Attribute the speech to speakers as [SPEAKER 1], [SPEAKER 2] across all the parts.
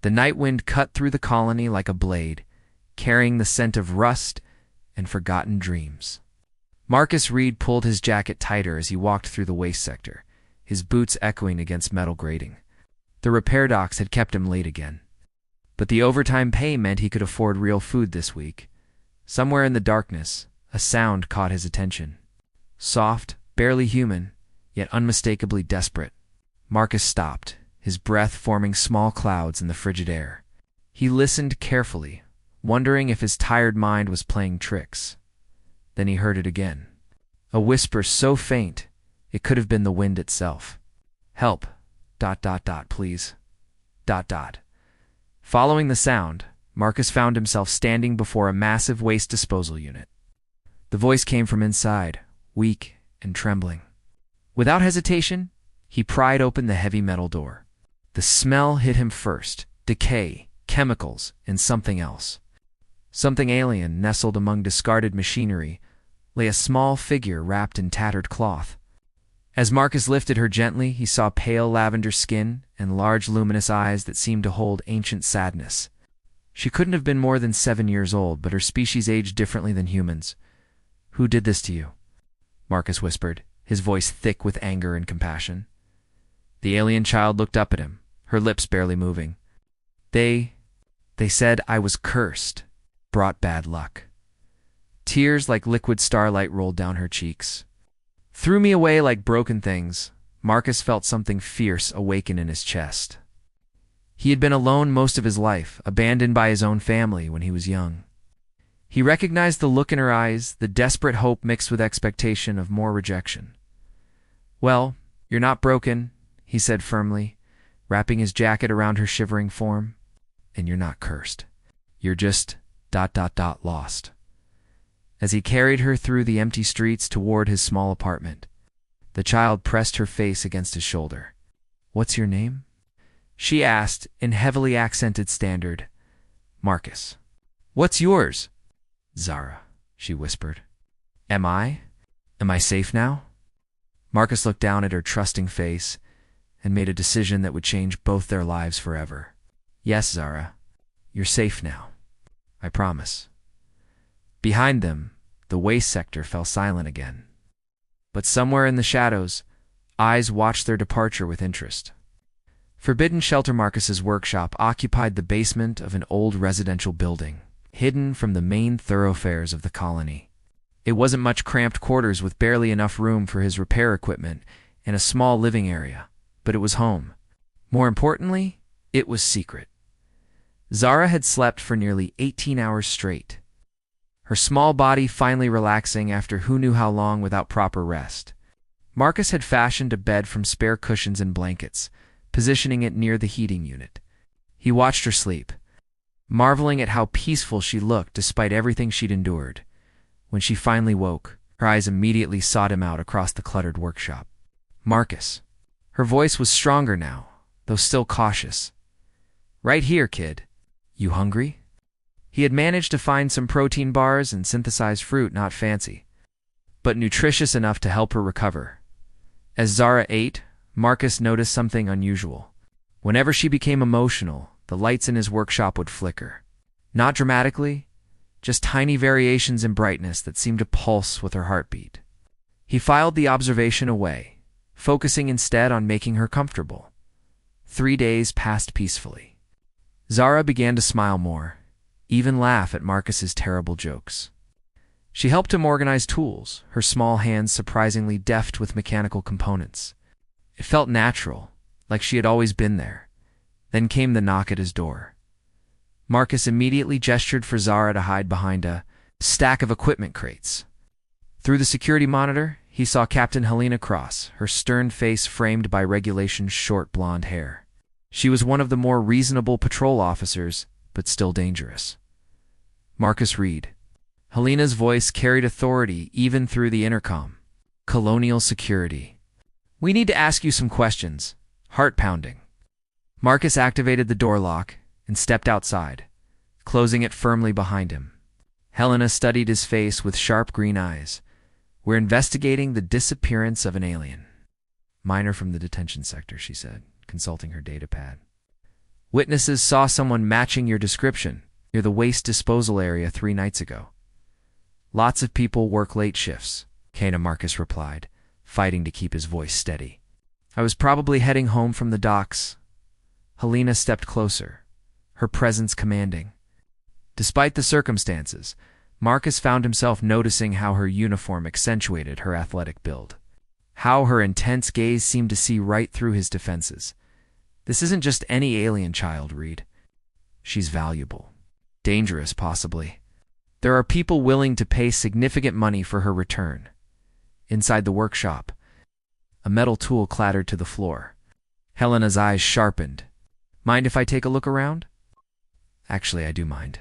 [SPEAKER 1] The night wind cut through the colony like a blade, carrying the scent of rust and forgotten dreams. Marcus Reed pulled his jacket tighter as he walked through the waste sector, his boots echoing against metal grating. The repair docks had kept him late again. But the overtime pay meant he could afford real food this week. Somewhere in the darkness, a sound caught his attention. Soft, barely human, yet unmistakably desperate. Marcus stopped, his breath forming small clouds in the frigid air. He listened carefully, wondering if his tired mind was playing tricks. Then he heard it again. A whisper so faint, it could have been the wind itself. "Help, ... please, ... Following the sound, Marcus found himself standing before a massive waste disposal unit. The voice came from inside, weak and trembling. Without hesitation, he pried open the heavy metal door. The smell hit him first: decay, chemicals, and something else. Something alien nestled among discarded machinery lay a small figure wrapped in tattered cloth. As Marcus lifted her gently, he saw pale lavender skin and large luminous eyes that seemed to hold ancient sadness. She couldn't have been more than 7 years old, but her species aged differently than humans. "Who did this to you?" Marcus whispered, his voice thick with anger and compassion. The alien child looked up at him, her lips barely moving. They said I was cursed, brought bad luck." Tears like liquid starlight rolled down her cheeks. "Threw me away like broken things." Marcus felt something fierce awaken in his chest. He had been alone most of his life, abandoned by his own family when he was young. He recognized the look in her eyes, the desperate hope mixed with expectation of more rejection. "Well, you're not broken," he said firmly, wrapping his jacket around her shivering form. "And you're not cursed. You're just ... lost." As he carried her through the empty streets toward his small apartment, the child pressed her face against his shoulder. "What's your name?" she asked in heavily accented standard. "Marcus." "What's yours?" "Zara," she whispered. Am I safe now?" Marcus looked down at her trusting face and made a decision that would change both their lives forever. "Yes, Zara, you're safe now. I promise." Behind them, the waste sector fell silent again. But somewhere in the shadows, eyes watched their departure with interest. Forbidden Shelter Marcus's workshop occupied the basement of an old residential building, hidden from the main thoroughfares of the colony. It wasn't much cramped quarters with barely enough room for his repair equipment and a small living area, but it was home. More importantly, it was secret. Zara had slept for nearly 18 hours straight, her small body finally relaxing after who knew how long without proper rest. Marcus had fashioned a bed from spare cushions and blankets, positioning it near the heating unit. He watched her sleep, marveling at how peaceful she looked despite everything she'd endured. When she finally woke, her eyes immediately sought him out across the cluttered workshop. "Marcus." Her voice was stronger now, though still cautious. "Right here, kid. You hungry?" He had managed to find some protein bars and synthesized fruit, not fancy, but nutritious enough to help her recover. As Zara ate, Marcus noticed something unusual. Whenever she became emotional, the lights in his workshop would flicker. Not dramatically, just tiny variations in brightness that seemed to pulse with her heartbeat. He filed the observation away, focusing instead on making her comfortable. 3 days passed peacefully. Zara began to smile more, even laugh at Marcus's terrible jokes. She helped him organize tools, her small hands surprisingly deft with mechanical components. It felt natural, like she had always been there. Then came the knock at his door. Marcus immediately gestured for Zara to hide behind a stack of equipment crates. Through the security monitor, he saw Captain Helena Cross, her stern face framed by regulation's short blonde hair. She was one of the more reasonable patrol officers, but still dangerous. "Marcus Reed." Helena's voice carried authority even through the intercom. "Colonial Security. We need to ask you some questions." Heart pounding. Marcus activated the door lock and stepped outside, closing it firmly behind him. Helena studied his face with sharp green eyes. "We're investigating the disappearance of an alien." "Minor from the detention sector," she said, consulting her data pad. Witnesses saw someone matching your description near the waste disposal area 3 nights ago. Lots of people work late shifts, Kana Marcus replied, fighting to keep his voice steady. I was probably heading home from the docks. Helena stepped closer, her presence commanding. Despite the circumstances, Marcus found himself noticing how her uniform accentuated her athletic build. How her intense gaze seemed to see right through his defenses. This isn't just any alien child, Reed. She's valuable. Dangerous, possibly. There are people willing to pay significant money for her return. Inside the workshop, a metal tool clattered to the floor. Helena's eyes sharpened. Mind if I take a look around? Actually, I do mind.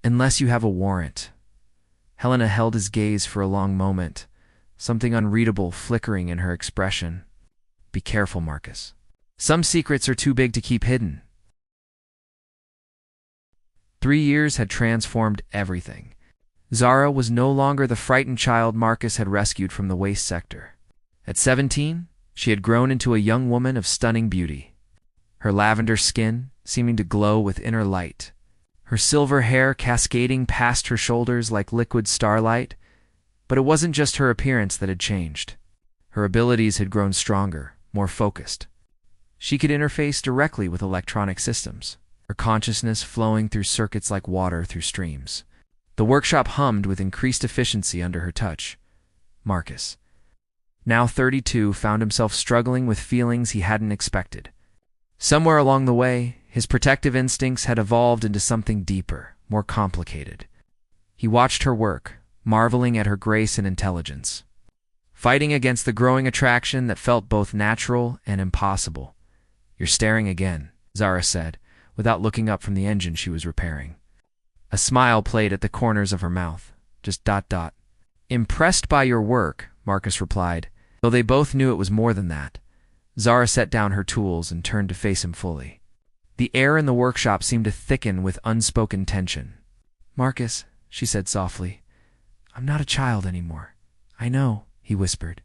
[SPEAKER 1] Unless you have a warrant. Helena held his gaze for a long moment, something unreadable flickering in her expression. Be careful, Marcus. Some secrets are too big to keep hidden. 3 years had transformed everything. Zara was no longer the frightened child Marcus had rescued from the waste sector. At 17, she had grown into a young woman of stunning beauty. Her lavender skin seeming to glow with inner light. Her silver hair cascading past her shoulders like liquid starlight. But it wasn't just her appearance that had changed. Her abilities had grown stronger, more focused. She could interface directly with electronic systems, her consciousness flowing through circuits like water through streams. The workshop hummed with increased efficiency under her touch. Marcus, now 32, found himself struggling with feelings he hadn't expected. Somewhere along the way, his protective instincts had evolved into something deeper, more complicated. He watched her work, marveling at her grace and intelligence, fighting against the growing attraction that felt both natural and impossible. You're staring again, Zara said, without looking up from the engine she was repairing. A smile played at the corners of her mouth. Just ... Impressed by your work, Marcus replied, though they both knew it was more than that. Zara set down her tools and turned to face him fully. The air in the workshop seemed to thicken with unspoken tension. Marcus, she said softly, I'm not a child anymore. I know, he whispered,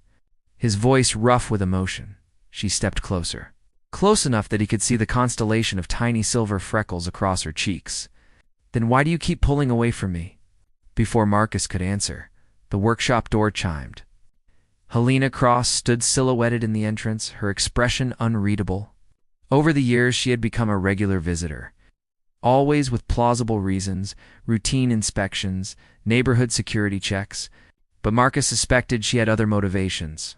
[SPEAKER 1] his voice rough with emotion. She stepped closer, close enough that he could see the constellation of tiny silver freckles across her cheeks. Then why do you keep pulling away from me? Before Marcus could answer, the workshop door chimed. Helena Cross stood silhouetted in the entrance, her expression unreadable. Over the years, she had become a regular visitor, always with plausible reasons, routine inspections, neighborhood security checks, but Marcus suspected she had other motivations.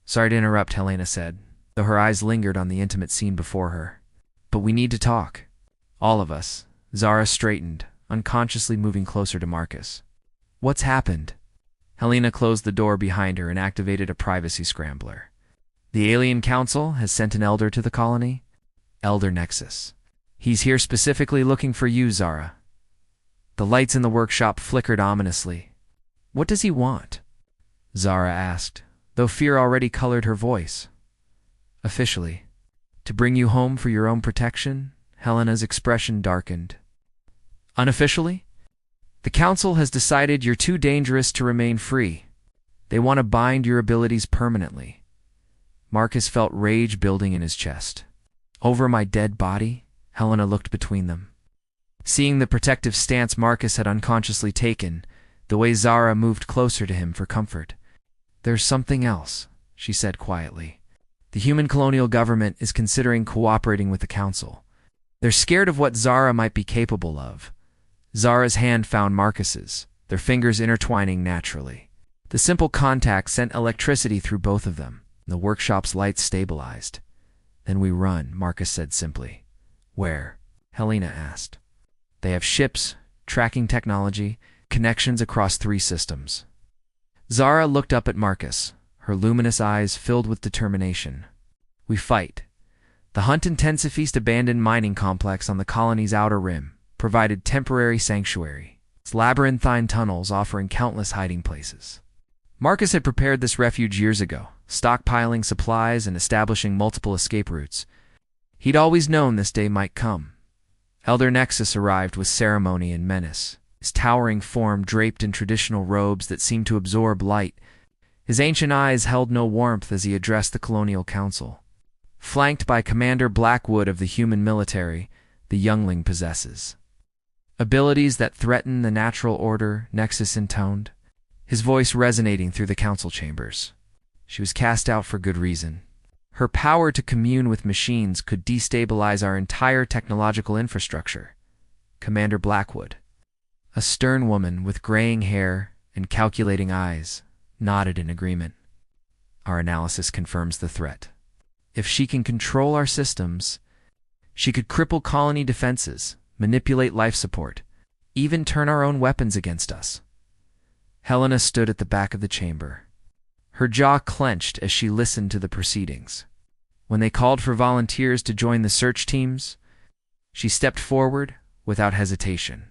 [SPEAKER 1] Sorry to interrupt, Helena said, though her eyes lingered on the intimate scene before her. But we need to talk. All of us. Zara straightened, unconsciously moving closer to Marcus. What's happened? Helena closed the door behind her and activated a privacy scrambler. The Alien Council has sent an elder to the colony. Elder Nexus. He's here specifically looking for you, Zara. The lights in the workshop flickered ominously. What does he want? Zara asked, though fear already colored her voice. Officially. To bring you home for your own protection? Helena's expression darkened. Unofficially? The Council has decided you're too dangerous to remain free. They want to bind your abilities permanently. Marcus felt rage building in his chest. Over my dead body? Helena looked between them. Seeing the protective stance Marcus had unconsciously taken, the way Zara moved closer to him for comfort. There's something else, she said quietly. The human colonial government is considering cooperating with the Council. They're scared of what Zara might be capable of. Zara's hand found Marcus's, their fingers intertwining naturally. The simple contact sent electricity through both of them. The workshop's lights stabilized. Then we run, Marcus said simply. Where? Helena asked. They have ships, tracking technology, connections across 3 systems. Zara looked up at Marcus, her luminous eyes filled with determination. We fight. The Hunt Intensifeast abandoned mining complex on the colony's outer rim provided temporary sanctuary, its labyrinthine tunnels offering countless hiding places. Marcus had prepared this refuge years ago, stockpiling supplies and establishing multiple escape routes. He'd always known this day might come. Elder Nexus arrived with ceremony and menace, his towering form draped in traditional robes that seemed to absorb light. His ancient eyes held no warmth as he addressed the Colonial Council. flanked by Commander Blackwood of the human military, the youngling possesses abilities that threaten the natural order, Nexus intoned, his voice resonating through the council chambers. She was cast out for good reason. Her power to commune with machines could destabilize our entire technological infrastructure. Commander Blackwood, a stern woman with graying hair and calculating eyes, nodded in agreement. Our analysis confirms the threat. If she can control our systems, she could cripple colony defenses, manipulate life support, even turn our own weapons against us. Helena stood at the back of the chamber. Her jaw clenched as she listened to the proceedings. When they called for volunteers to join the search teams, she stepped forward without hesitation.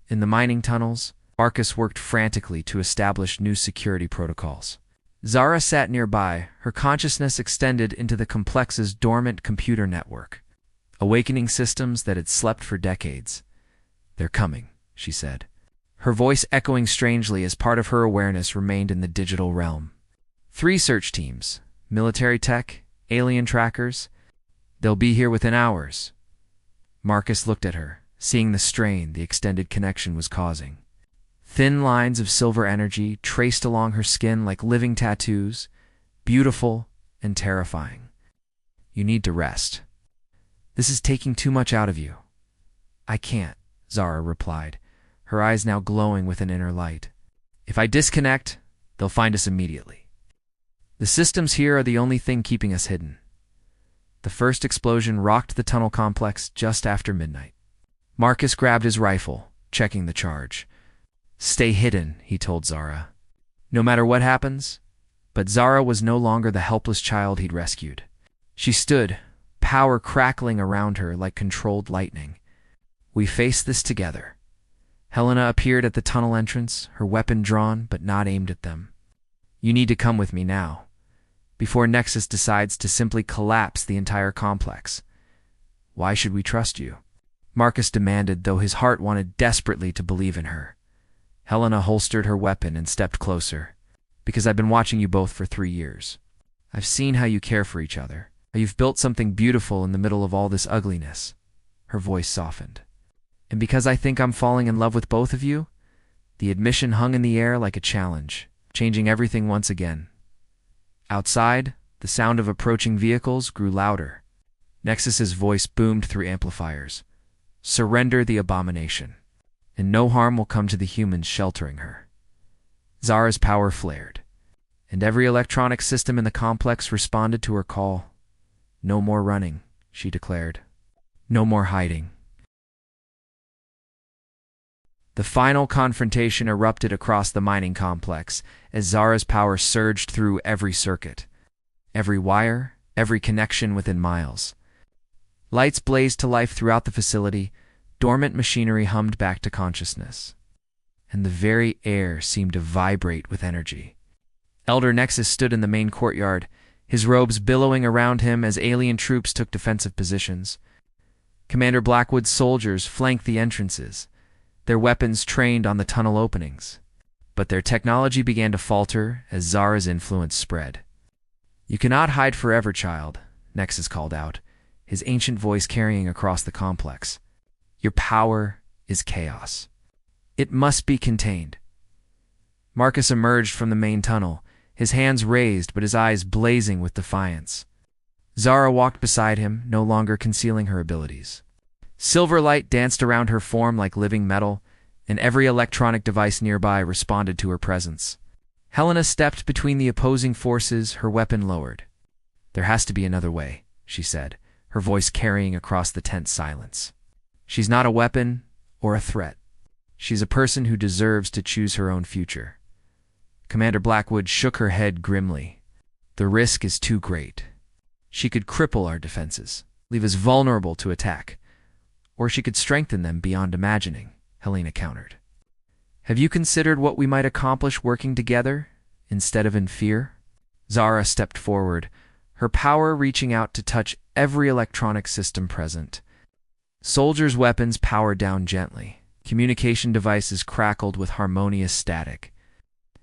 [SPEAKER 1] In the mining tunnels, Marcus worked frantically to establish new security protocols. Zara sat nearby, her consciousness extended into the complex's dormant computer network, awakening systems that had slept for decades. "They're coming," she said, her voice echoing strangely as part of her awareness remained in the digital realm. 3 search teams, military tech, alien trackers. They'll be here within hours. Marcus looked at her, seeing the strain the extended connection was causing. Thin lines of silver energy traced along her skin like living tattoos, beautiful and terrifying. "You need to rest. This is taking too much out of you." "I can't," Zara replied, her eyes now glowing with an inner light. "If I disconnect, they'll find us immediately. The systems here are the only thing keeping us hidden." The first explosion rocked the tunnel complex just after midnight. Marcus grabbed his rifle, checking the charge. "Stay hidden," he told Zara. No matter what happens, but Zara was no longer the helpless child he'd rescued. She stood, power crackling around her like controlled lightning. "We face this together." Helena appeared at the tunnel entrance, her weapon drawn but not aimed at them. "You need to come with me now, before Nexus decides to simply collapse the entire complex." "Why should we trust you?" Marcus demanded, though his heart wanted desperately to believe in her. Helena holstered her weapon and stepped closer. "Because I've been watching you both for 3 years. I've seen how you care for each other, how you've built something beautiful in the middle of all this ugliness." Her voice softened. "And because I think I'm falling in love with both of you." The admission hung in the air like a challenge, changing everything once again. Outside, the sound of approaching vehicles grew louder. Nexus's voice boomed through amplifiers. "Surrender the abomination, and no harm will come to the humans sheltering her." Zara's power flared, and every electronic system in the complex responded to her call. "No more running," she declared. "No more hiding." The final confrontation erupted across the mining complex as Zara's power surged through every circuit, every wire, every connection within miles. Lights blazed to life throughout the facility, dormant machinery hummed back to consciousness, and the very air seemed to vibrate with energy. Elder Nexus stood in the main courtyard, his robes billowing around him as alien troops took defensive positions. Commander Blackwood's soldiers flanked the entrances, their weapons trained on the tunnel openings. But their technology began to falter as Zara's influence spread. "You cannot hide forever, child," Nexus called out, his ancient voice carrying across the complex. "Your power is chaos. It must be contained." Marcus emerged from the main tunnel, his hands raised but his eyes blazing with defiance. Zara walked beside him, no longer concealing her abilities. Silver light danced around her form like living metal, and every electronic device nearby responded to her presence. Helena stepped between the opposing forces, her weapon lowered. "There has to be another way," she said, her voice carrying across the tense silence. "She's not a weapon or a threat. She's a person who deserves to choose her own future." Commander Blackwood shook her head grimly. "The risk is too great. She could cripple our defenses, leave us vulnerable to attack. Or she could strengthen them beyond imagining," Helena countered. "Have you considered what we might accomplish working together, instead of in fear?" Zara stepped forward, her power reaching out to touch every electronic system present. Soldiers' weapons powered down gently. Communication devices crackled with harmonious static,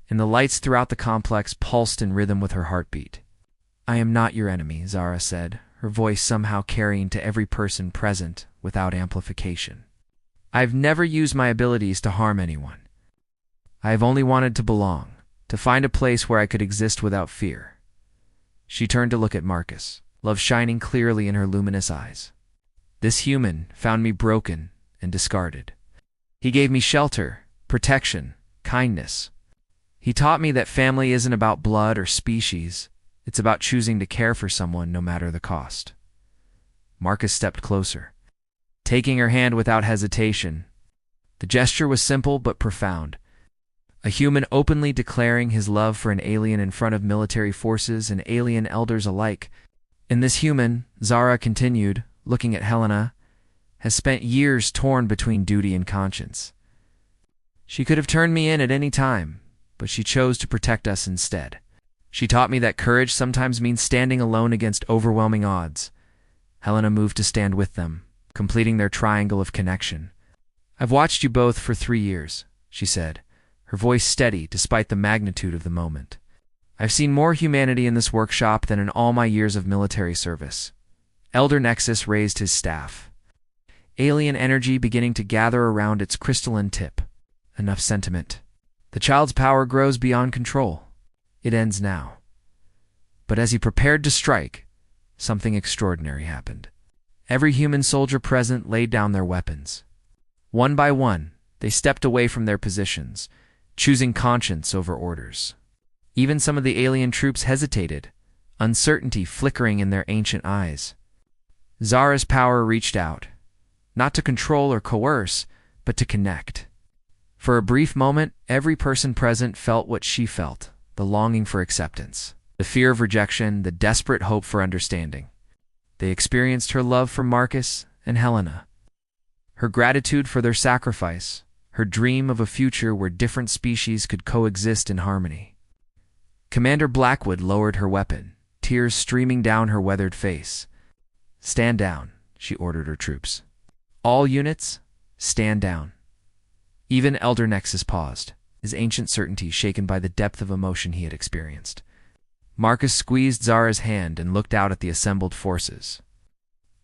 [SPEAKER 1] and the lights throughout the complex pulsed in rhythm with her heartbeat. "I am not your enemy," Zara said, her voice somehow carrying to every person present without amplification. "I've never used my abilities to harm anyone. I have only wanted to belong, to find a place where I could exist without fear." She turned to look at Marcus, love shining clearly in her luminous eyes. "This human found me broken and discarded. He gave me shelter, protection, kindness. He taught me that family isn't about blood or species. It's about choosing to care for someone no matter the cost." Marcus stepped closer, taking her hand without hesitation. The gesture was simple but profound. A human openly declaring his love for an alien in front of military forces and alien elders alike. And this human, Zara continued, looking at Helena, has spent years torn between duty and conscience. She could have turned me in at any time, but she chose to protect us instead. She taught me that courage sometimes means standing alone against overwhelming odds. Helena moved to stand with them, completing their triangle of connection. "I've watched you both for 3 years," she said, her voice steady despite the magnitude of the moment. "I've seen more humanity in this workshop than in all my years of military service." Elder Nexus raised his staff, alien energy beginning to gather around its crystalline tip. Enough sentiment. The child's power grows beyond control. It ends now. But as he prepared to strike, something extraordinary happened. Every human soldier present laid down their weapons. One by one, they stepped away from their positions, choosing conscience over orders. Even some of the alien troops hesitated, uncertainty flickering in their ancient eyes. Zara's power reached out, not to control or coerce, but to connect. For a brief moment, every person present felt what she felt, the longing for acceptance, the fear of rejection, the desperate hope for understanding. They experienced her love for Marcus and Helena, her gratitude for their sacrifice, her dream of a future where different species could coexist in harmony. Commander Blackwood lowered her weapon, tears streaming down her weathered face. "Stand down," she ordered her troops. "All units, stand down." Even Elder Nexus paused, his ancient certainty shaken by the depth of emotion he had experienced. Marcus squeezed Zara's hand and looked out at the assembled forces.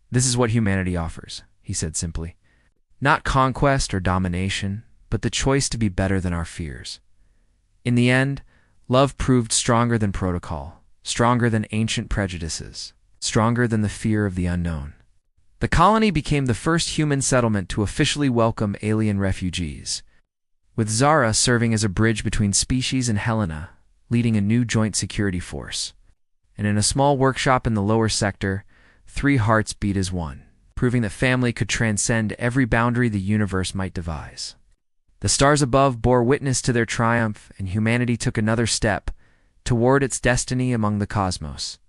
[SPEAKER 1] "This is what humanity offers," he said simply. "Not conquest or domination, but the choice to be better than our fears." In the end, love proved stronger than protocol, stronger than ancient prejudices, stronger than the fear of the unknown. The colony became the first human settlement to officially welcome alien refugees, with Zara serving as a bridge between species and Helena, leading a new joint security force. And in a small workshop in the lower sector, 3 hearts beat as one, proving that family could transcend every boundary the universe might devise. The stars above bore witness to their triumph, and humanity took another step toward its destiny among the cosmos.